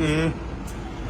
A